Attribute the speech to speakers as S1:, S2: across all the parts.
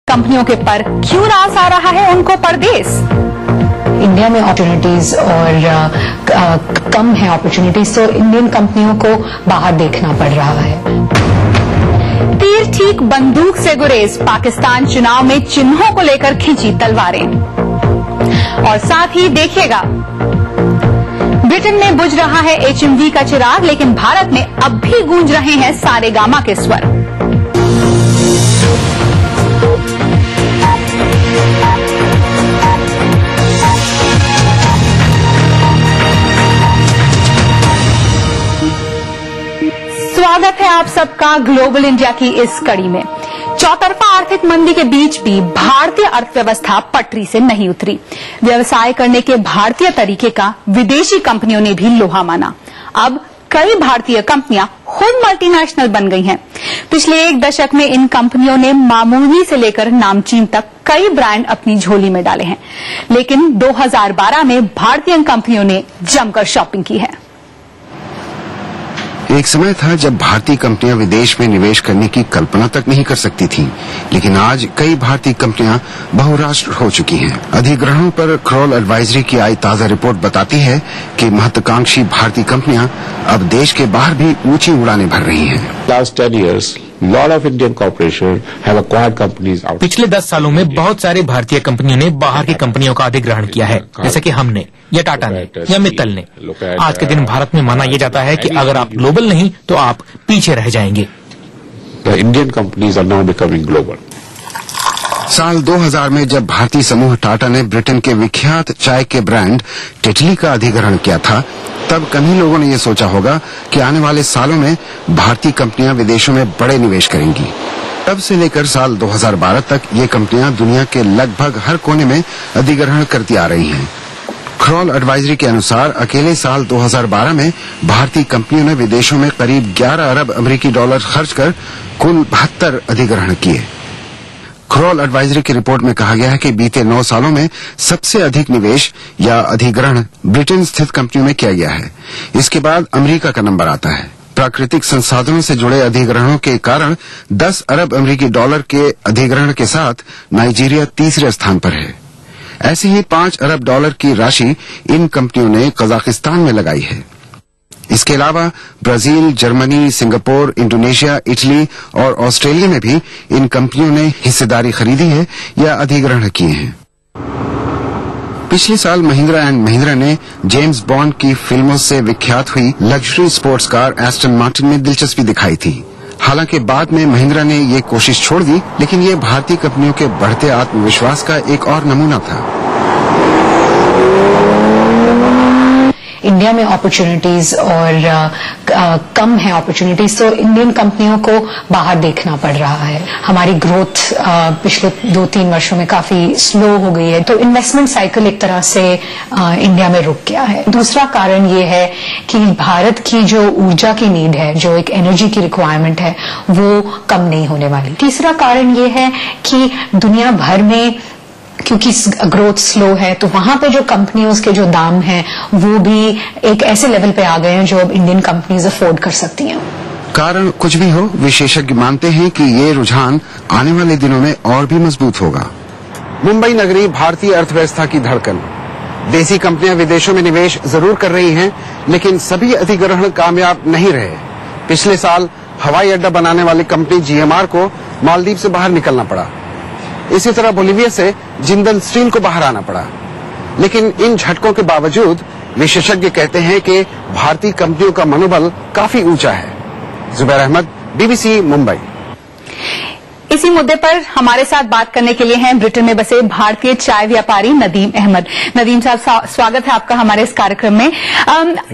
S1: कंपनियों के पर क्यों रास आ रहा है उनको परदेस?
S2: इंडिया में अपॉर्चुनिटीज और कम है अपॉर्चुनिटीज, तो इंडियन कंपनियों को बाहर देखना पड़ रहा है।
S1: तीर ठीक बंदूक से गुरेज, पाकिस्तान चुनाव में चिन्हों को लेकर खींची तलवारें। और साथ ही देखिएगा, ब्रिटेन में बुझ रहा है HMV का चिराग, लेकिन भारत में अब भी गूंज रहे हैं सारेगामा के स्वर। स्वागत है आप सबका ग्लोबल इंडिया की इस कड़ी में। चौतरफा आर्थिक मंदी के बीच भी भारतीय अर्थव्यवस्था पटरी से नहीं उतरी। व्यवसाय करने के भारतीय तरीके का विदेशी कंपनियों ने भी लोहा माना। अब कई भारतीय कंपनियां खुद मल्टीनेशनल बन गई हैं। पिछले एक दशक में इन कंपनियों ने मामूली से लेकर नामचीन तक कई ब्रांड अपनी झोली में डाले हैं, लेकिन 2012 में भारतीय कंपनियों ने जमकर शॉपिंग की है।
S3: एक समय था जब भारतीय कंपनियां विदेश में निवेश करने की कल्पना तक नहीं कर सकती थीं, लेकिन आज कई भारतीय कंपनियां बहुराष्ट्र हो चुकी हैं। अधिग्रहणों पर क्रॉल एडवाइजरी की आई ताजा रिपोर्ट बताती है कि महत्वाकांक्षी भारतीय कंपनियां अब देश के बाहर भी ऊंची उड़ानें भर रही हैं।
S4: Last 10 years, lot of Indian corporations have acquired companies out.
S5: पिछले 10 सालों में बहुत सारे भारतीय कंपनियों ने बाहर की कंपनियों का अधिग्रहण किया है, जैसे कि हमने या टाटा ने या मित्तल ने। आज के दिन भारत में माना यह जाता है कि अगर आप ग्लोबल नहीं तो आप पीछे रह जाएंगे।
S4: The Indian companies are now becoming global.
S3: साल 2000 में जब भारतीय समूह टाटा ने ब्रिटेन के विख्यात चाय के ब्रांड टेटली का अधिग्रहण किया था, तब कम ही लोगों ने यह सोचा होगा कि आने वाले सालों में भारतीय कंपनियां विदेशों में बड़े निवेश करेंगी। तब से लेकर साल 2012 तक ये कंपनियां दुनिया के लगभग हर कोने में अधिग्रहण करती आ रही हैं। क्रॉल एडवाइजरी के अनुसार अकेले साल 2012 में भारतीय कंपनियों ने विदेशों में करीब 11 अरब अमेरिकी डॉलर खर्च कर कुल 72 अधिग्रहण किए। क्रॉल एडवाइजरी की रिपोर्ट में कहा गया है कि बीते 9 सालों में सबसे अधिक निवेश या अधिग्रहण ब्रिटेन स्थित कंपनियों में किया गया है। इसके बाद अमेरिका का नंबर आता है। प्राकृतिक संसाधनों से जुड़े अधिग्रहणों के कारण 10 अरब अमेरिकी डॉलर के अधिग्रहण के साथ नाइजीरिया तीसरे स्थान पर है। ऐसे ही 5 अरब डॉलर की राशि इन कंपनियों ने कजाकिस्तान में लगाई है। इसके अलावा Brazil, Germany, Singapore, Indonesia, Italy और ऑस्ट्रेलिया में भी इन कंपनियों ने हिस्सेदारी खरीदी है या अधिग्रहण किए हैं। पिछले साल महिंद्रा एंड महिंद्रा ने जेम्स बॉन्ड की फिल्मों से विख्यात हुई luxury sports car Aston Martin में दिलचस्पी दिखाई थी। हालांकि बाद में महिंद्रा ने ये कोशिश छोड़ दी, लेकिन ये भारतीय कंपनियों के बढ़ते आत्मविश्वास का एक और नमूना था।
S2: इंडिया में अपॉर्चुनिटीज और कम है अपॉर्चुनिटीज, तो इंडियन कंपनियों को बाहर देखना पड़ रहा है। हमारी ग्रोथ पिछले 2-3 वर्षों में काफी स्लो हो गई है, तो इन्वेस्टमेंट साइकिल एक तरह से इंडिया में रुक गया है। दूसरा कारण ये है कि भारत की जो ऊर्जा की नीड है, जो एक एनर्जी की रिक्वायरमेंट है, वो कम नहीं होने वाली। तीसरा कारण ये है कि दुनिया भर में क्योंकि ग्रोथ स्लो है, तो वहां पे जो कंपनियों के जो दाम हैं वो भी एक ऐसे लेवल पे आ गए हैं जो अब इंडियन कंपनीज अफोर्ड कर सकती हैं।
S3: कारण कुछ भी हो, विशेषज्ञ मानते हैं कि ये रुझान आने वाले दिनों में और भी मजबूत होगा। मुंबई नगरी भारतीय अर्थव्यवस्था की धड़कन। देसी कंपनियां विदेशों में निवेश जरूर कर रही हैं, लेकिन सभी अधिग्रहण कामयाब नहीं रहे। पिछले साल हवाई अड्डा बनाने वाली कंपनी GMR को मालदीव से बाहर निकलना पड़ा। इसी तरह बोलीविया से जिंदल स्टील को बाहर आना पड़ा। लेकिन इन झटकों के बावजूद विशेषज्ञ कहते हैं कि भारतीय कंपनियों का मनोबल काफी ऊंचा है। जुबैर अहमद, BBC, मुंबई।
S1: इसी मुद्दे पर हमारे साथ बात करने के लिए हैं ब्रिटेन में बसे भारतीय चाय व्यापारी नदीम अहमद। नदीम साहब, स्वागत है आपका हमारे इस कार्यक्रम में।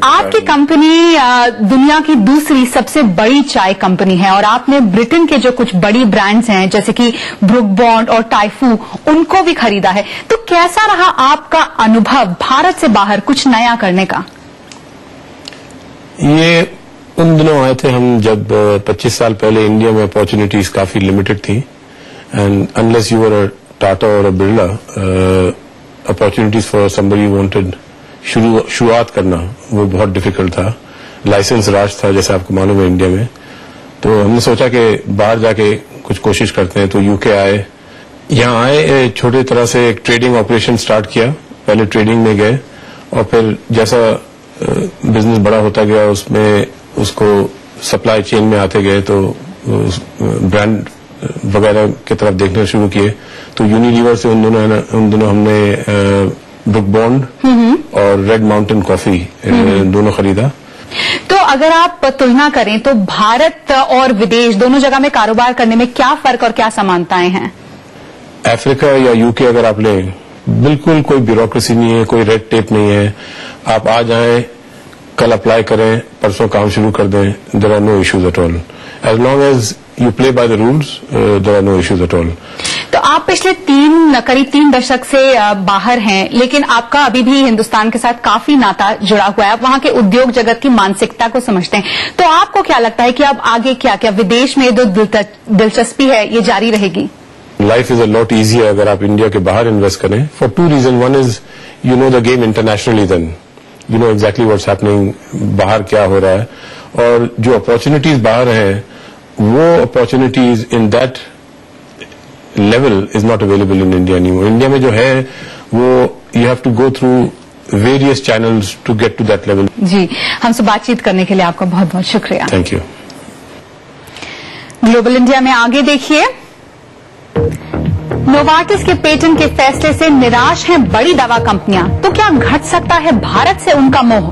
S1: आपकी कंपनी दुनिया की दूसरी सबसे बड़ी चाय कंपनी है और आपने ब्रिटेन के जो कुछ बड़ी ब्रांड्स हैं जैसे कि ब्रुक बॉन्ड और टाइफू, उनको भी खरीदा है। तो कैसा रहा आपका अनुभव भारत से बाहर कुछ नया करने का?
S6: ये उन दिनों आए थे हम जब 25 साल पहले इंडिया में अपॉर्चुनिटीज काफी लिमिटेड थी, and unless you were a Tata or a Birla, opportunities for somebody wanted शुरुआत करना वो बहुत डिफिकल्ट था। लाइसेंस राज था, जैसे आपको मालूम है इंडिया में। तो हमने सोचा कि बाहर जाके कुछ कोशिश करते हैं, तो यूके आए, यहाँ आए, छोटे तरह से एक ट्रेडिंग ऑपरेशन स्टार्ट किया। पहले ट्रेडिंग में गए और फिर जैसा बिजनेस बड़ा होता गया उसमें उसको सप्लाई चेन में आते गए तो ब्रांड वगैरह की तरफ देखना शुरू किए। तो यूनिलीवर से उन दोनों हमने ब्रुक बॉन्ड और रेड माउंटेन कॉफी दोनों खरीदा।
S1: तो अगर आप तुलना करें तो भारत और विदेश दोनों जगह में कारोबार करने में क्या फर्क और क्या समानताएं हैं?
S6: अफ्रीका या यूके अगर आप लें, बिल्कुल कोई ब्यूरोक्रेसी नहीं है, कोई रेड टेप नहीं है। आप आ जाएं, कल अप्लाई करें, परसों काम शुरू कर दें, there are no issues at all. As long as you play by the rules, there are no issues at all.
S1: तो आप पिछले करीब 3 दशक से बाहर हैं, लेकिन आपका अभी भी हिंदुस्तान के साथ काफी नाता जुड़ा हुआ है। आप वहां के उद्योग जगत की मानसिकता को समझते हैं। तो आपको क्या लगता है कि अब आगे क्या विदेश में जो दिलचस्पी है ये जारी रहेगी?
S6: Life is a lot easier अगर आप इंडिया के बाहर इन्वेस्ट करें, for 2 reason. One is you know the game internationally, then you know exactly what's happening, बाहर क्या हो रहा है। और जो अपॉर्चुनिटीज बाहर हैं वो opportunities in that level is not available in India anymore. India में जो है वो you have to go through various channels to get to that level.
S1: जी, हमसे बातचीत करने के लिए आपका बहुत बहुत शुक्रिया।
S6: Thank you.
S1: ग्लोबल इंडिया में आगे देखिए, नोवार्टिस के पेटेंट के फैसले से निराश हैं बड़ी दवा कंपनियां, तो क्या घट सकता है भारत से उनका मोह?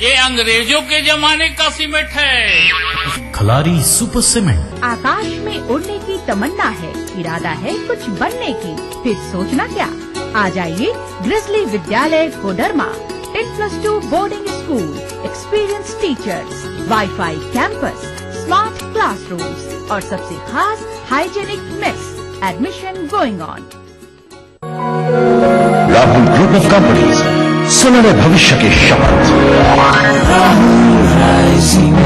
S7: ये अंग्रेजों के जमाने का सीमेंट है।
S8: Khalari super cement.
S9: आकाश में उड़ने की तमन्ना है, इरादा है कुछ बनने की, फिर सोचना क्या। आ जाइए grizzly Vidyalaya Koderma, 10+2 boarding school, experience teachers, wifi campus, smart classrooms और सबसे खास hygienic mess. Admission going on.
S8: Rahul group of companies, सुनहरे भविष्य की शपथ। राहुल राइजिंग।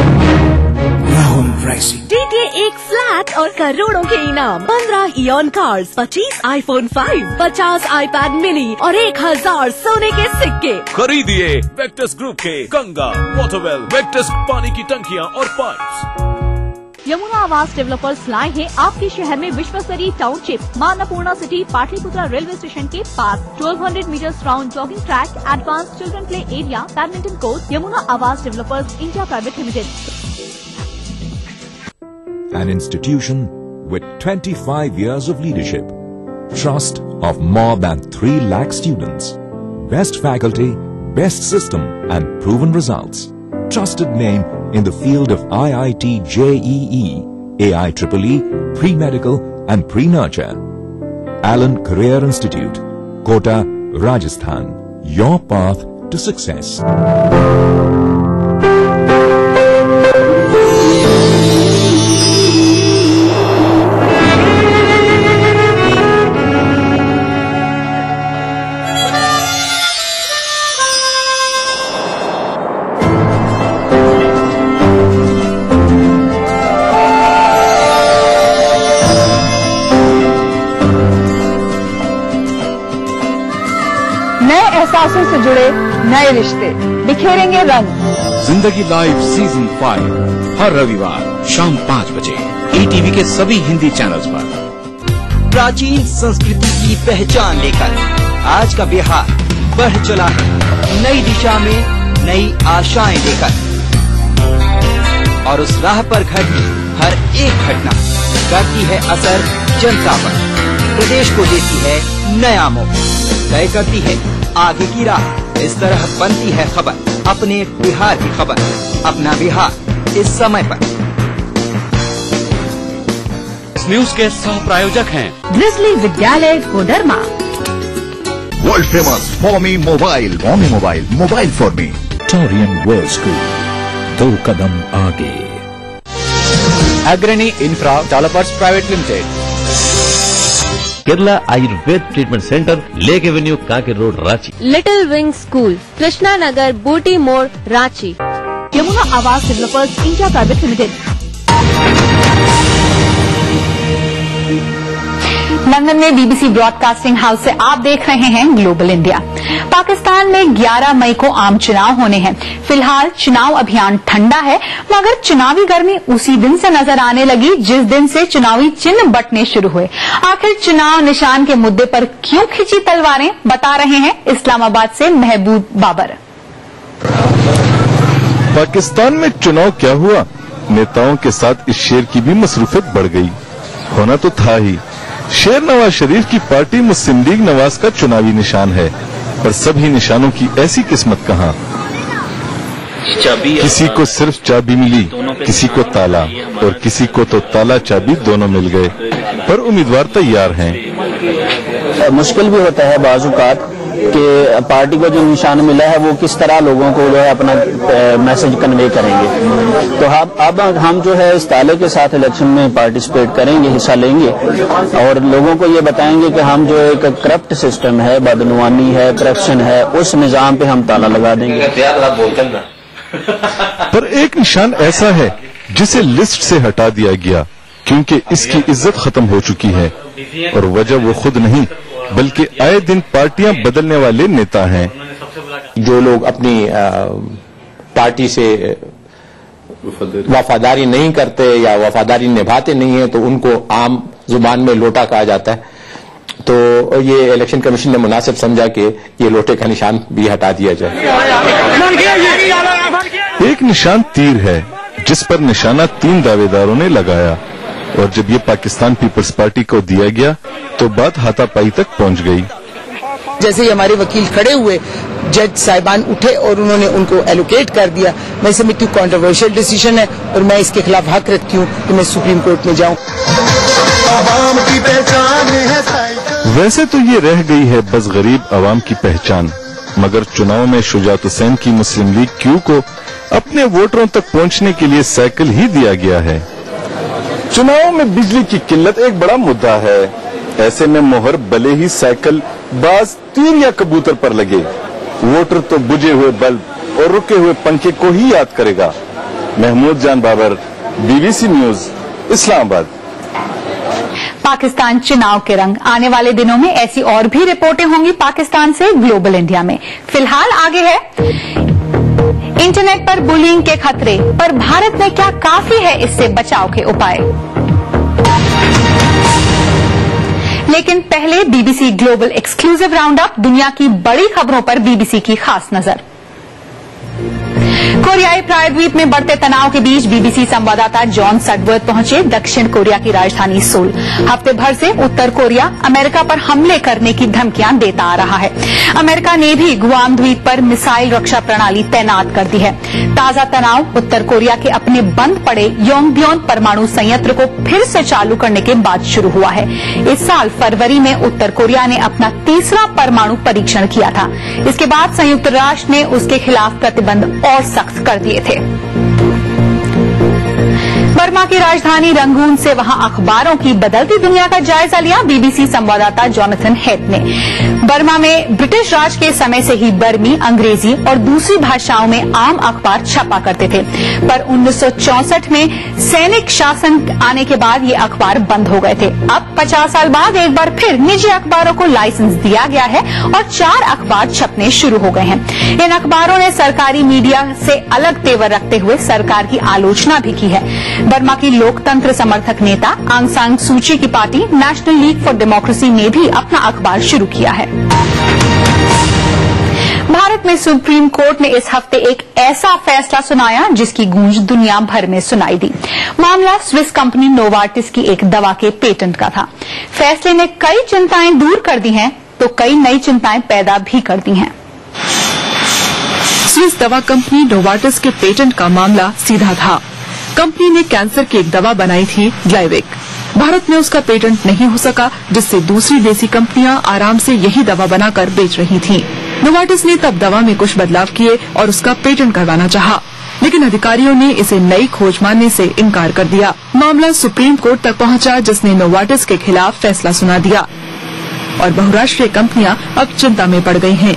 S9: जीतिए एक फ्लैट और करोड़ों के इनाम, 15 ion cars, 25 iPhone 5, 50 iPad mini और 1000 सोने के सिक्के।
S10: खरीदिए वेक्टस ग्रुप के गंगा, वाटरवेल, वेक्टस पानी की टंकियां और पाइप्स।
S9: यमुना आवास डेवलपर्स लाए हैं आपके शहर में विश्वस्तरीय टाउनशिप, मां Annapurna city, Pataliputra railway station के पास, 1200 meters round jogging track, advance children play area, badminton court. Yamuna Awas developers India private limited.
S11: An institution with 25 years of leadership, trust of more than 3 lakh students, best faculty, best system and proven results. Trusted name in the field of IIT JEE, AIEEE, pre-medical and pre-nurture. Allen Career Institute, Kota, Rajasthan. Your path to success.
S1: एहसासों से जुड़े नए रिश्ते बिखेरेंगे रंग।
S8: जिंदगी live season 5 हर रविवार शाम 5 बजे ETV के सभी हिंदी चैनल्स पर।
S12: प्राचीन संस्कृति की पहचान लेकर आज का बिहार बढ़ चला है नई दिशा में, नई आशाएं लेकर। और उस राह पर घटी हर एक घटना करती है असर जनता पर, प्रदेश को देती है नया मोड़, तय करती है आगे की राह। इस तरह बनती है खबर, अपने बिहार की खबर, अपना बिहार इस समय पर।
S10: इस न्यूज के सह प्रायोजक हैं
S9: grizzly Vidyalaya Koderma,
S8: world famous for me mobile, mobile for me, torian world school, 2 कदम आगे।
S13: Agrani infra developers private limited,
S14: Kerala Ayurveda treatment centre, lake avenue, Kanke road, Ranchi.
S15: Little wing school, Krishna Nagar, Booti Mor, Ranchi.
S9: Yamuna Awas developers India private limited.
S1: London में बीबीसी ब्रॉडकास्टिंग हाउस से आप देख रहे हैं global India. Pakistan में 11 मई को आम चुनाव होने हैं। फिलहाल चुनाव अभियान ठंडा है, मगर चुनावी गर्मी उसी दिन से नजर आने लगी जिस दिन से चुनावी चिन्ह बंटने शुरू हुए। आखिर चुनाव निशान के मुद्दे पर क्यों खिंची तलवारें, बता रहे हैं इस्लामाबाद से महबूब बाबर।
S16: पाकिस्तान में चुनाव क्या हुआ, नेताओं के साथ इस शेर की भी मसरूफियत बढ़ गई। होना तो था ही, शेर नवाज शरीफ की पार्टी मुस्लिम लीग नवाज का चुनावी निशान है, पर सभी निशानों की ऐसी किस्मत कहाँ। किसी को सिर्फ चाबी मिली, किसी को ताला, और किसी को तो ताला चाबी दोनों मिल गए, पर उम्मीदवार तैयार हैं।
S17: मुश्किल भी होता है बाज़-औक़ात कि पार्टी को जो निशान मिला है वो किस तरह लोगों को जो है अपना मैसेज कन्वे करेंगे। तो अब हम जो है इस ताले के साथ इलेक्शन में पार्टिसिपेट करेंगे, हिस्सा लेंगे और लोगों को ये बताएंगे कि हम जो एक करप्ट सिस्टम है, बदनवानी है, करप्शन है, उस निजाम पे हम ताला लगा देंगे।
S16: पर एक निशान ऐसा है जिसे लिस्ट से हटा दिया गया क्योंकि इसकी इज्जत खत्म हो चुकी है, और वजह वो खुद नहीं बल्कि आए दिन पार्टियां बदलने वाले नेता हैं।
S4: जो लोग अपनी पार्टी से वफादारी नहीं करते या वफादारी निभाते नहीं है तो उनको आम जुबान में लोटा कहा जाता है। तो ये इलेक्शन कमीशन ने मुनासिब समझा कि ये लोटे का निशान भी हटा दिया जाए।
S16: एक निशान तीर है जिस पर निशाना 3 दावेदारों ने लगाया, और जब ये पाकिस्तान पीपल्स पार्टी को दिया गया तो बात हाथापाई तक पहुंच गई।
S18: जैसे ही हमारे वकील खड़े हुए, जज साहिबान उठे और उन्होंने उनको एलोकेट कर दिया। मैं समझती हूँ कॉन्ट्रोवर्शियल डिसीजन है और मैं इसके खिलाफ हक रखती हूँ कि मैं सुप्रीम कोर्ट में जाऊँ।
S16: वैसे तो ये रह गई है बस गरीब अवाम की पहचान, मगर चुनाव में शुजात हुसैन की मुस्लिम लीग क्यू को अपने वोटरों तक पहुंचने के लिए साइकिल ही दिया गया है। चुनाव में बिजली की किल्लत एक बड़ा मुद्दा है। ऐसे में मोहर भले ही साइकिल, बाज, तीर या कबूतर पर लगे, वोटर तो बुझे हुए बल्ब और रुके हुए पंखे को ही याद करेगा। महमूद जान बाबर, बीबीसी न्यूज, इस्लामाबाद।
S1: पाकिस्तान चुनाव के रंग, आने वाले दिनों में ऐसी और भी रिपोर्टें होंगी पाकिस्तान से ग्लोबल इंडिया में। फिलहाल आगे है इंटरनेट पर बुलिंग के खतरे, पर भारत में क्या काफी है इससे बचाव के उपाय। लेकिन पहले BBC global exclusive round up, दुनिया की बड़ी खबरों पर बीबीसी की खास नजर। कोरियाई प्रायद्वीप में बढ़ते तनाव के बीच बीबीसी संवाददाता जॉन सडवर्थ पहुंचे दक्षिण कोरिया की राजधानी सोल। हफ्ते भर से उत्तर कोरिया अमेरिका पर हमले करने की धमकियां देता आ रहा है। अमेरिका ने भी गुआम द्वीप पर मिसाइल रक्षा प्रणाली तैनात कर दी है। ताजा तनाव उत्तर कोरिया के अपने बंद पड़े योंगबियोन परमाणु संयंत्र को फिर से चालू करने के बाद शुरू हुआ है। इस साल फरवरी में उत्तर कोरिया ने अपना तीसरा परमाणु परीक्षण किया था। इसके बाद संयुक्त राष्ट्र ने उसके खिलाफ प्रतिबंध और सख्त कर दिए थे। बर्मा की राजधानी रंगून से वहां अखबारों की बदलती दुनिया का जायजा लिया बीबीसी संवाददाता जोनाथन हेथ ने। बर्मा में ब्रिटिश राज के समय से ही बर्मी, अंग्रेजी और दूसरी भाषाओं में आम अखबार छपा करते थे, पर 1964 में सैनिक शासन आने के बाद ये अखबार बंद हो गए थे। अब 50 साल बाद एक बार फिर निजी अखबारों को लाइसेंस दिया गया है और 4 अखबार छपने शुरू हो गए हैं। इन अखबारों ने सरकारी मीडिया से अलग तेवर रखते हुए सरकार की आलोचना भी की है। बर्मा की लोकतंत्र समर्थक नेता आंग सान सूची की party national league for democracy ने भी अपना अखबार शुरू किया है। भारत में सुप्रीम कोर्ट ने इस हफ्ते एक ऐसा फैसला सुनाया जिसकी गूंज दुनिया भर में सुनाई दी। मामला स्विस कंपनी नोवार्टिस की एक दवा के पेटेंट का था। फैसले ने कई चिंताएं दूर कर दी हैं तो कई नई चिंताएं पैदा भी कर दी हैं।
S19: स्विस दवा कंपनी नोवार्टिस के पेटेंट का मामला सीधा था। कंपनी ने कैंसर की एक दवा बनाई थी, ग्लाइविक। भारत में उसका पेटेंट नहीं हो सका, जिससे दूसरी देसी कंपनियां आराम से यही दवा बनाकर बेच रही थीं। नोवार्टिस ने तब दवा में कुछ बदलाव किए और उसका पेटेंट करवाना चाहा, लेकिन अधिकारियों ने इसे नई खोज मानने से इनकार कर दिया। मामला सुप्रीम कोर्ट तक पहुंचा, जिसने नोवार्टिस के खिलाफ फैसला सुना दिया और बहुराष्ट्रीय कंपनियां अब चिंता में पड़ गई हैं।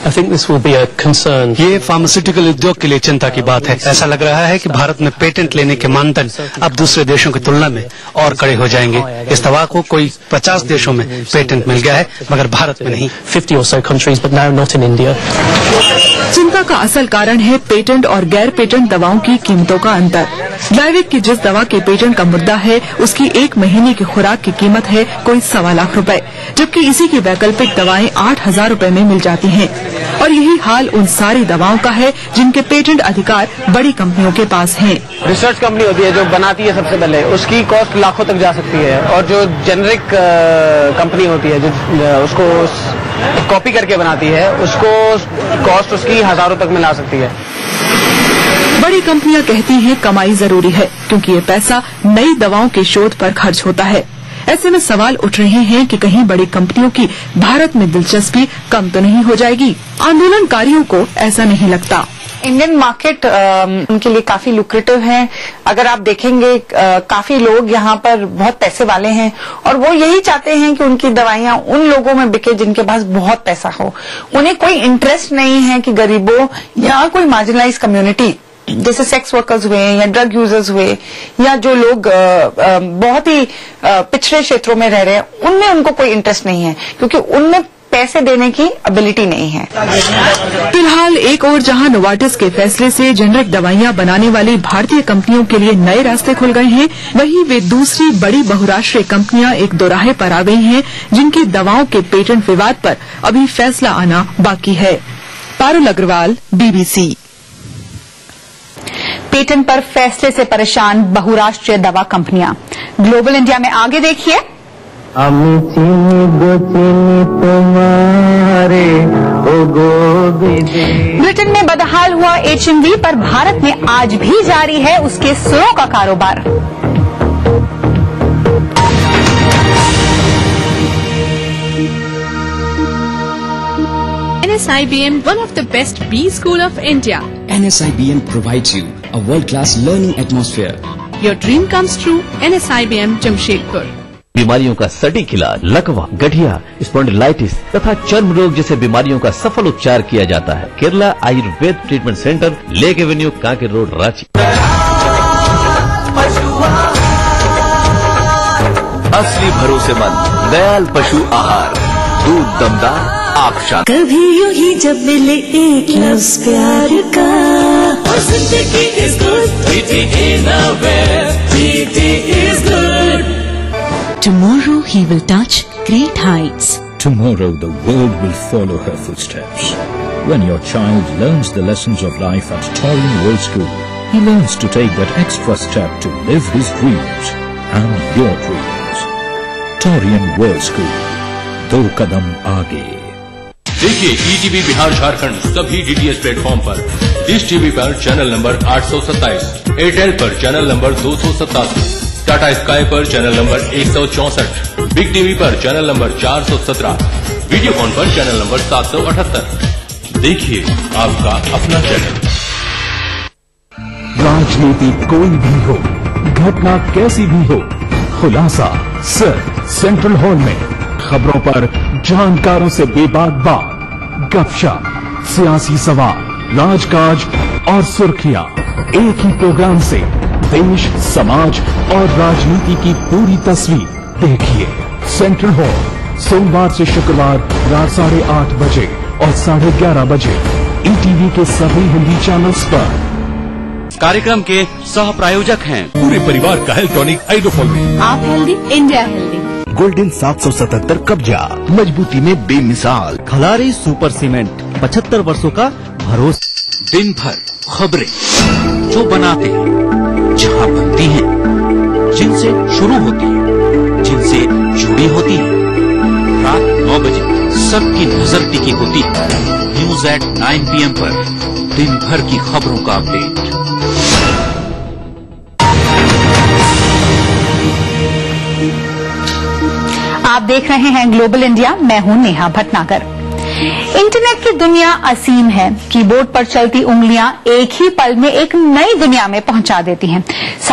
S20: ये फार्मास्यूटिकल उद्योग के लिए चिंता की बात है। ऐसा लग रहा है कि भारत में पेटेंट लेने के मानदंड अब दूसरे देशों की तुलना में और कड़े हो जाएंगे। इस दवा को कोई 50 देशों में पेटेंट मिल गया है, मगर भारत में नहीं।
S21: 50 or so countries, but now not in India.
S19: चिंता का असल कारण है पेटेंट और गैर पेटेंट दवाओं की कीमतों का अंतर। ग्लाइविक की जिस दवा के पेटेंट का मुद्दा है, उसकी 1 महीने की खुराक की कीमत है कोई 1.25 लाख रुपए, जबकि इसी की वैकल्पिक दवाएं 8,000 रुपए में मिल जाती हैं। और यही हाल उन सारी दवाओं का है जिनके पेटेंट अधिकार बड़ी कंपनियों के पास हैं।
S22: रिसर्च कंपनी होती है जो बनाती है सबसे पहले, उसकी कॉस्ट लाखों तक जा सकती है, और जो जेनरिक कंपनी होती है जो उसको कॉपी करके बनाती है, उसको कॉस्ट उसकी हजारों तक में ला सकती है।
S19: बड़ी कंपनियां कहती हैं कमाई जरूरी है, क्योंकि ये पैसा नई दवाओं के शोध पर खर्च होता है। ऐसे में सवाल उठ रहे हैं कि कहीं बड़ी कंपनियों की भारत में दिलचस्पी कम तो नहीं हो जाएगी। आंदोलनकारियों को ऐसा नहीं लगता।
S23: इंडियन मार्केट उनके लिए काफी लुक्रेटिव है। अगर आप देखेंगे काफी लोग यहाँ पर बहुत पैसे वाले हैं, और वो यही चाहते हैं कि उनकी दवाइयां उन लोगों में बिके जिनके पास बहुत पैसा हो। उन्हें कोई इंटरेस्ट नहीं है कि गरीबों या कोई मार्जिनलाइज कम्युनिटी जैसे सेक्स वर्कर्स हुए या ड्रग यूजर्स हुए या जो लोग बहुत ही पिछड़े क्षेत्रों में रह रहे हैं, उनमें उनको कोई इंटरेस्ट नहीं है, क्योंकि उनमें पैसे देने की एबिलिटी नहीं है।
S19: फिलहाल एक और जहां नोवार्टिस के फैसले से जेनरिक दवाइयां बनाने वाली भारतीय कंपनियों के लिए नए रास्ते खुल गए हैं, वहीं वे दूसरी बड़ी बहुराष्ट्रीय कंपनियां एक दोराहे पर आ गई हैं, जिनकी दवाओं के पेटेंट विवाद पर अभी फैसला आना बाकी है। पारुल अग्रवाल, BBC।
S1: पेटेंट पर फैसले से परेशान बहुराष्ट्रीय दवा कंपनियां। ग्लोबल इंडिया में आगे देखिए। ब्रिटेन में बदहाल हुआ HMV पर भारत में आज भी जारी है उसके सुरों का कारोबार।
S24: NSIBM, one of the best B school of India.
S25: NSIBM provides you a world-class learning atmosphere.
S24: Your dream comes true. NSIBM Jamshedpur.
S14: बीमारियों का सटीक इलाज, लकवा, गठिया, स्पॉन्डिलाइटिस तथा चर्म रोग जैसे बीमारियों का सफल उपचार किया जाता है। Kerala Ayurveda treatment centre, lake avenue, Kanke road, Ranchi.
S8: असली भरोसेमंद दयाल पशु आहार, दूध दमदार, आँख शांत।
S26: कभी यूं ही जब मिले एक लफ्ज़ प्यार का, और जिंदगी is good, BT Innerwear, BT is good. Tomorrow he will touch great heights.
S8: Tomorrow the world will follow her footsteps. When your child learns the lessons of life at Taurian World School, he learns to take that extra step to live his dreams and your dreams. Taurian World School, 2 कदम आगे।
S10: देखिए ETV Bihar Jharkhand सभी DTH platform पर। Dish TV पर channel number 827, Airtel पर channel number 287, Tata sky पर channel number 164, big TV पर channel number 417, Videocon पर चैनल नंबर 778। देखिए आपका अपना चैनल।
S11: राजनीति कोई भी हो, घटना कैसी भी हो, खुलासा सिर्फ सेंट्रल हॉल में। खबरों पर जानकारों से बेबाक बात, गपशप, सियासी सवाल, राजकाज और सुर्खियां एक ही प्रोग्राम से देश, समाज और राजनीति की पूरी तस्वीर देखिए। सेंट्रल हॉल सोमवार से शुक्रवार रात 8:30 बजे और 11:30 बजे ETV के सभी हिंदी चैनल्स पर।
S27: कार्यक्रम के सह प्रायोजक हैं
S10: पूरे परिवार का हेल्थ टॉनिक आइडोफॉल।
S24: आप हेल्दी, इंडिया हेल्दी।
S8: गोल्डन 777 कब्जा, मजबूती में बेमिसाल।
S27: खलारी सुपर सीमेंट, 75 वर्षों का भरोसा।
S8: दिन भर खबरें जो बनाते हैं, जहां बनती हैं, जिनसे शुरू होती है, जिनसे जुड़ी होती है। रात 9 बजे सबकी नजर टिकी होती है न्यूज एट 9 PM पर। दिन भर की खबरों का अपडेट।
S1: आप देख रहे हैं ग्लोबल इंडिया। मैं हूं नेहा भटनागर। इंटरनेट की दुनिया असीम है। कीबोर्ड पर चलती उंगलियां एक ही पल में एक नई दुनिया में पहुंचा देती हैं।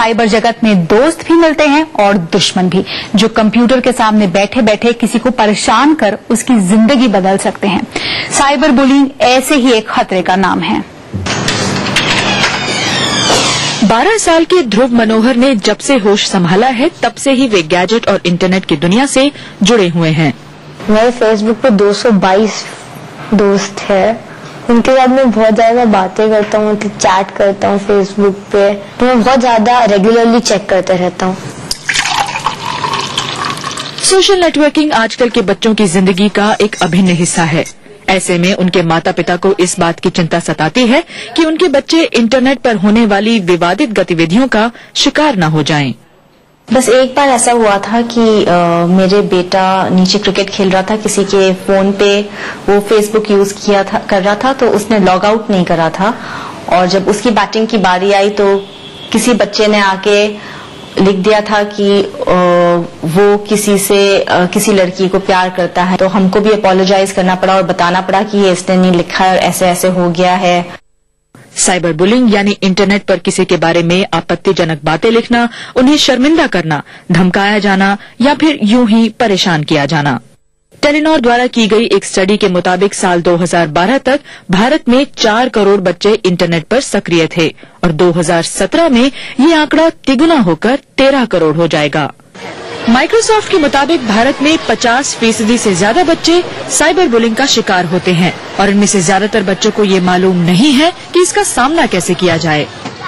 S1: साइबर जगत में दोस्त भी मिलते हैं और दुश्मन भी, जो कंप्यूटर के सामने बैठे बैठे किसी को परेशान कर उसकी जिंदगी बदल सकते हैं। साइबर बुलिंग ऐसे ही एक खतरे का नाम है।
S2: 12 साल के ध्रुव मनोहर ने जब से होश संभाला है तब से ही वे गैजेट और इंटरनेट की दुनिया से जुड़े हुए हैं।
S3: मेरे फेसबुक पे 222 दोस्त है, उनके साथ मैं बहुत ज्यादा बातें करता हूँ, चैट करता हूँ फेसबुक पे, तो मैं बहुत ज्यादा रेगुलरली चेक करते रहता हूँ।
S2: सोशल नेटवर्किंग आजकल के बच्चों की जिंदगी का एक अभिन्न हिस्सा है। ऐसे में उनके माता पिता को इस बात की चिंता सताती है कि उनके बच्चे इंटरनेट पर होने वाली विवादित गतिविधियों का शिकार न हो जाएं।
S3: बस एक बार ऐसा हुआ था कि मेरे बेटा नीचे क्रिकेट खेल रहा था, किसी के फोन पे वो फेसबुक यूज कर रहा था, तो उसने लॉग आउट नहीं करा था, और जब उसकी बैटिंग की बारी आई तो किसी बच्चे ने आके लिख दिया था कि वो किसी लड़की को प्यार करता है, तो हमको भी अपोलोजाइज करना पड़ा और बताना पड़ा कि ये इसने नहीं लिखा है और ऐसे ऐसे हो गया है।
S2: साइबर बुलिंग यानी इंटरनेट पर किसी के बारे में आपत्तिजनक बातें लिखना, उन्हें शर्मिंदा करना, धमकाया जाना या फिर यूं ही परेशान किया जाना। टेलीनॉर द्वारा की गई एक स्टडी के मुताबिक साल 2012 तक भारत में 4 करोड़ बच्चे इंटरनेट पर सक्रिय थे और 2017 में ये आंकड़ा तिगुना होकर 13 करोड़ हो जाएगा। माइक्रोसॉफ्ट के मुताबिक भारत में 50% से ज्यादा बच्चे साइबर बुलिंग का शिकार होते हैं और इनमें से ज्यादातर बच्चों को ये मालूम नहीं है कि इसका सामना कैसे किया जाए।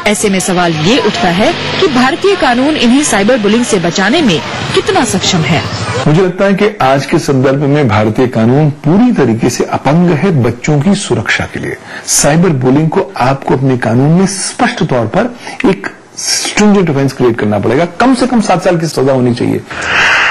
S2: ऐसे में सवाल ये उठता है कि भारतीय कानून इन्हें साइबर बुलिंग से बचाने में कितना सक्षम है।
S5: मुझे लगता है कि आज के संदर्भ में भारतीय कानून पूरी तरीके से अपंग है बच्चों की सुरक्षा के लिए। साइबर बुलिंग को आपको अपने कानून में स्पष्ट तौर पर एक स्ट्रिंजेंट ऑफेंस क्रिएट करना पड़ेगा, कम से कम 7 साल की सजा होनी चाहिए।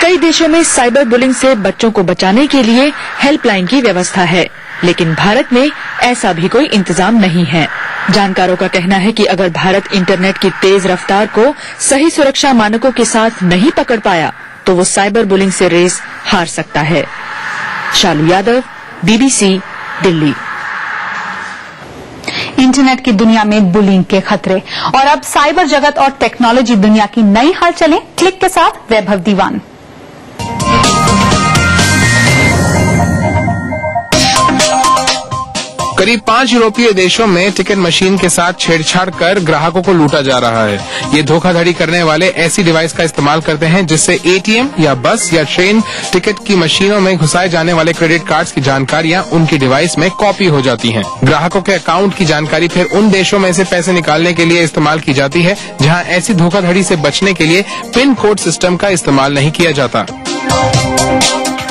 S2: कई देशों में साइबर बुलिंग से बच्चों को बचाने के लिए हेल्पलाइन की व्यवस्था है, लेकिन भारत में ऐसा भी कोई इंतजाम नहीं है। जानकारों का कहना है कि अगर भारत इंटरनेट की तेज रफ्तार को सही सुरक्षा मानकों के साथ नहीं पकड़ पाया तो वो साइबर बुलिंग से रेस हार सकता है। शालू यादव, BBC, दिल्ली।
S1: इंटरनेट की दुनिया में बुलिंग के खतरे, और अब साइबर जगत और टेक्नोलॉजी दुनिया की नई हलचलें क्लिक के साथ वैभव दीवान।
S6: करीब 5 यूरोपीय देशों में टिकट मशीन के साथ छेड़छाड़ कर ग्राहकों को लूटा जा रहा है। ये धोखाधड़ी करने वाले ऐसी डिवाइस का इस्तेमाल करते हैं जिससे ATM या बस या ट्रेन टिकट की मशीनों में घुसाए जाने वाले क्रेडिट कार्ड्स की जानकारियां उनकी डिवाइस में कॉपी हो जाती हैं। ग्राहकों के अकाउंट की जानकारी फिर उन देशों में से पैसे निकालने के लिए इस्तेमाल की जाती है जहां ऐसी धोखाधड़ी से बचने के लिए पिन कोड सिस्टम का इस्तेमाल नहीं किया जाता।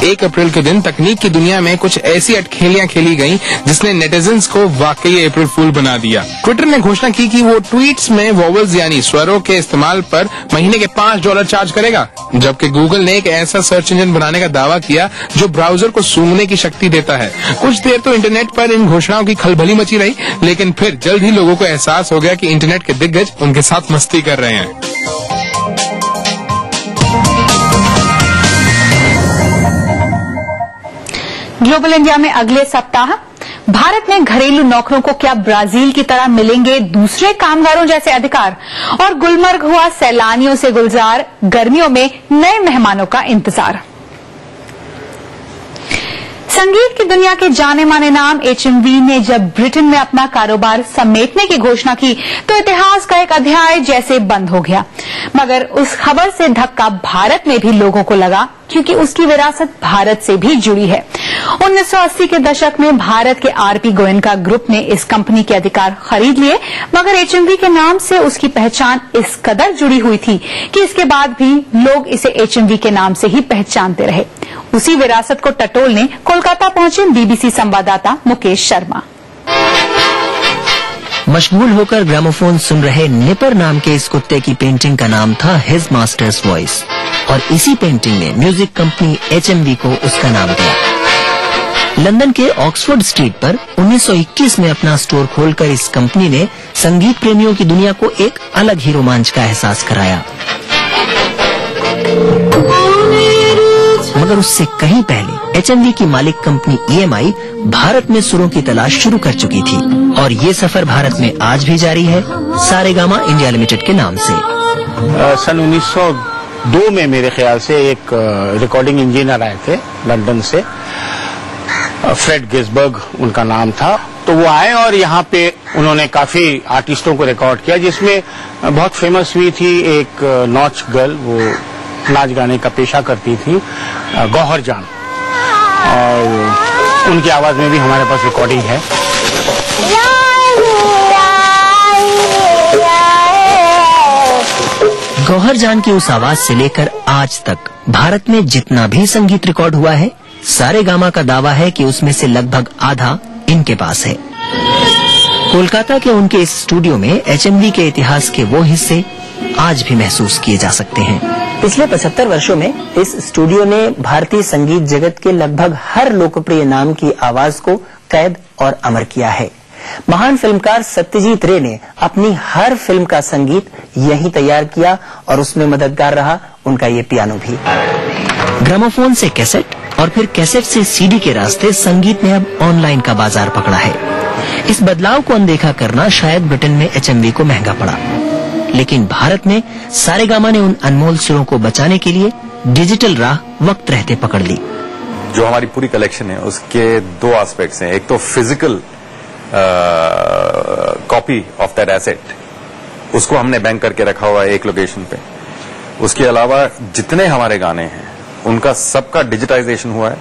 S6: 1 अप्रैल के दिन तकनीक की दुनिया में कुछ ऐसी अटखेलियां खेली गईं जिसने नेटिजन्स को वाकई अप्रैल फूल बना दिया। ट्विटर ने घोषणा की कि वो ट्वीट्स में वॉवल्स यानी स्वरों के इस्तेमाल पर महीने के $5 चार्ज करेगा, जबकि गूगल ने एक ऐसा सर्च इंजन बनाने का दावा किया जो ब्राउजर को सूंघने की शक्ति देता है। कुछ देर तो इंटरनेट पर इन घोषणाओं की खलबली मची रही, लेकिन फिर जल्द ही लोगों को एहसास हो गया कि इंटरनेट के दिग्गज उनके साथ मस्ती कर रहे हैं।
S1: ग्लोबल इंडिया में अगले सप्ताह भारत में घरेलू नौकरों को क्या ब्राजील की तरह मिलेंगे दूसरे कामगारों जैसे अधिकार, और गुलमर्ग हुआ सैलानियों से गुलजार, गर्मियों में नए मेहमानों का इंतजार। संगीत की दुनिया के जाने माने नाम HMV ने जब ब्रिटेन में अपना कारोबार समेटने की घोषणा की तो इतिहास का एक अध्याय जैसे बंद हो गया। मगर उस खबर से धक्का भारत में भी लोगों को लगा, क्योंकि उसकी विरासत भारत से भी जुड़ी है। 1980 के दशक में भारत के RP गोयनका ग्रुप ने इस कंपनी के अधिकार खरीद लिए, मगर HMV के नाम से उसकी पहचान इस कदर जुड़ी हुई थी कि इसके बाद भी लोग इसे HMV के नाम से ही पहचानते रहे। उसी विरासत को टटोलने कोलकाता पहुंचे BBC संवाददाता मुकेश शर्मा।
S7: मशगूल होकर ग्रामोफोन सुन रहे निपर नाम के इस कुत्ते की पेंटिंग का नाम था हिज मास्टर्स वॉइस, और इसी पेंटिंग ने म्यूजिक कंपनी HMV को उसका नाम दिया। लंदन के ऑक्सफोर्ड स्ट्रीट पर 1921 में अपना स्टोर खोलकर इस कंपनी ने संगीत प्रेमियों की दुनिया को एक अलग ही रोमांच का एहसास कराया। मगर उससे कहीं पहले HMV की मालिक कंपनी EMI भारत में सुरों की तलाश शुरू कर चुकी थी, और ये सफर भारत में आज भी जारी है, सारेगामा इंडिया लिमिटेड के नाम से।
S22: सन 1902 में मेरे ख्याल से एक रिकॉर्डिंग इंजीनियर आए थे लंदन से, फ्रेड गिसबर्ग उनका नाम था। तो वो आए और यहाँ पे उन्होंने काफी आर्टिस्टों को रिकॉर्ड किया, जिसमें बहुत फेमस हुई थी एक नॉच गर्ल, वो नाच गाने का पेशा करती थी, गौहर जान, और उनकी आवाज में भी हमारे पास रिकॉर्डिंग है।
S7: गौहर जान की उस आवाज से लेकर आज तक भारत में जितना भी संगीत रिकॉर्ड हुआ है, सारे गामा का दावा है कि उसमें से लगभग आधा इनके पास है। कोलकाता के उनके इस स्टूडियो में HMV के इतिहास के वो हिस्से आज भी महसूस किए जा सकते हैं। पिछले 75 वर्षों में इस स्टूडियो ने भारतीय संगीत जगत के लगभग हर लोकप्रिय नाम की आवाज को कैद और अमर किया है। महान फिल्मकार सत्यजीत रे ने अपनी हर फिल्म का संगीत यहीं तैयार किया और उसमें मददगार रहा उनका ये पियानो भी। ग्रामोफोन से कैसेट और फिर कैसेट से CD के रास्ते संगीत ने अब ऑनलाइन का बाजार पकड़ा है। इस बदलाव को अनदेखा करना शायद ब्रिटेन में HMV को महंगा पड़ा, लेकिन भारत में सारेगामा ने उन अनमोल सुरों को बचाने के लिए डिजिटल राह वक्त रहते पकड़ ली।
S4: जो हमारी पूरी कलेक्शन है उसके दो एस्पेक्ट्स हैं, एक तो physical copy of that asset, उसको हमने बैंक करके रखा हुआ है एक लोकेशन पे। उसके अलावा जितने हमारे गाने हैं उनका सबका डिजिटाइजेशन हुआ है।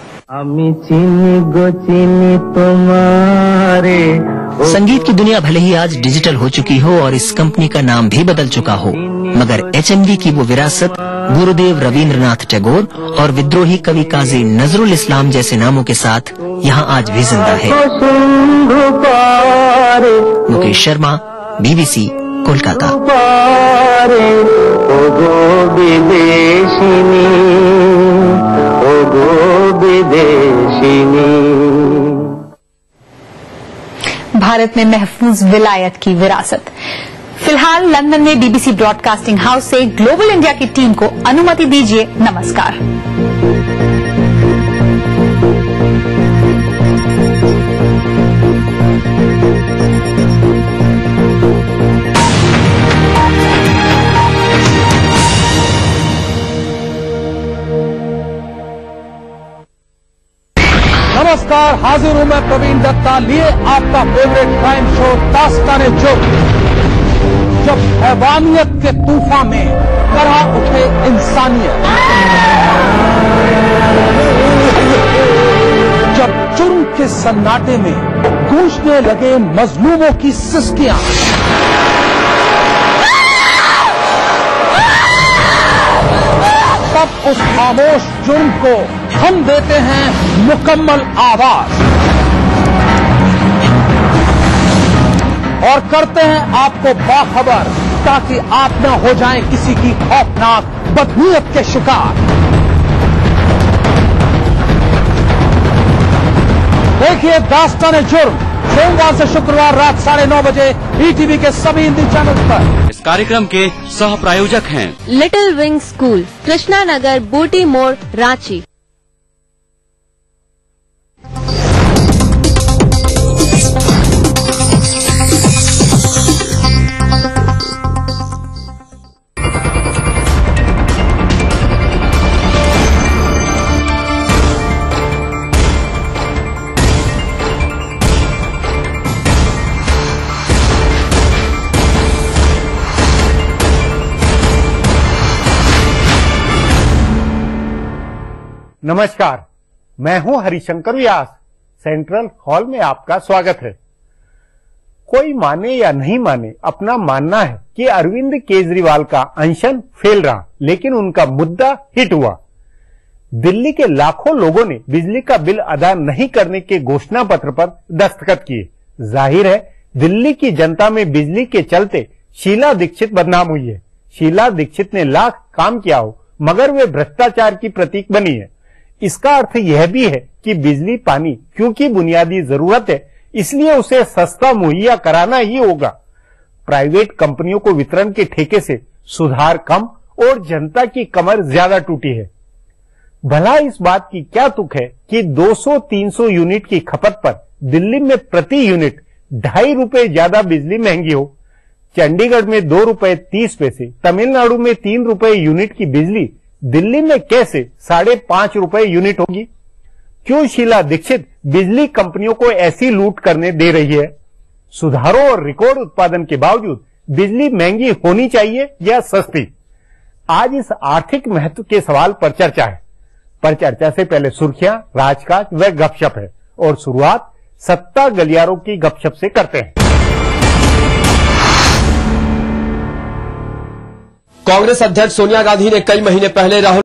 S7: संगीत की दुनिया भले ही आज डिजिटल हो चुकी हो और इस कंपनी का नाम भी बदल चुका हो, मगर HMV की वो विरासत गुरुदेव रविंद्रनाथ टैगोर और विद्रोही कवि काजी नजरुल इस्लाम जैसे नामों के साथ यहाँ आज भी जिंदा है। मुकेश शर्मा, BBC, कोलकाता।
S1: भारत में महफूज विलायत की विरासत। फिलहाल लंदन में BBC ब्रॉडकास्टिंग हाउस से ग्लोबल इंडिया की टीम को अनुमति दीजिए। नमस्कार।
S9: नमस्कार, हाजिर हूं मैं प्रवीण दत्ता, लिए आपका फेवरेट क्राइम शो दास्ताने जुर्म। जब हैवानियत के तूफान में करहा उठे इंसानियत, जब जुर्म के सन्नाटे में गूंजने लगे मजलूमों की सिसकियां, तब उस खामोश जुर्म को हम देते हैं मुकम्मल आवाज और करते हैं आपको बाखबर, ताकि आप न हो जाएं किसी की खौफनाक बदनीयत के शिकार। देखिए दास्ताने जुर्म सोमवार से शुक्रवार रात 9:30 बजे ETV के सभी हिंदी चैनल पर।
S8: इस कार्यक्रम के सह प्रायोजक हैं
S12: little wing school, Krishna Nagar, Booti Mor, Ranchi.
S9: नमस्कार, मैं हूं हरिशंकर व्यास। सेंट्रल हॉल में आपका स्वागत है। कोई माने या नहीं माने, अपना मानना है कि अरविंद केजरीवाल का अनशन फेल रहा, लेकिन उनका मुद्दा हिट हुआ। दिल्ली के लाखों लोगों ने बिजली का बिल अदा नहीं करने के घोषणा पत्र पर दस्तखत किए। जाहिर है दिल्ली की जनता में बिजली के चलते शीला दीक्षित बदनाम हुई है। शीला दीक्षित ने लाख काम किया हो, मगर वे भ्रष्टाचार की प्रतीक बनी है। इसका अर्थ यह भी है कि बिजली पानी क्योंकि बुनियादी जरूरत है, इसलिए उसे सस्ता मुहैया कराना ही होगा। प्राइवेट कंपनियों को वितरण के ठेके से सुधार कम और जनता की कमर ज्यादा टूटी है। भला इस बात की क्या तुक है कि 200-300 यूनिट की खपत पर दिल्ली में प्रति यूनिट ₹2.5 ज्यादा बिजली महंगी हो। चंडीगढ़ में 2 रुपए 30 पैसे, तमिलनाडु में 3 रुपए यूनिट की बिजली दिल्ली में कैसे 5.5 रुपए यूनिट होगी? क्यों शीला दीक्षित बिजली कंपनियों को ऐसी लूट करने दे रही है? सुधारों और रिकॉर्ड उत्पादन के बावजूद बिजली महंगी होनी चाहिए या सस्ती? आज इस आर्थिक महत्व के सवाल पर चर्चा है। पर चर्चा से पहले सुर्खियां, राजकाज व गपशप है और शुरुआत सत्ता गलियारों की गपशप से करते हैं।
S13: कांग्रेस अध्यक्ष सोनिया गांधी ने कई महीने पहले राहुल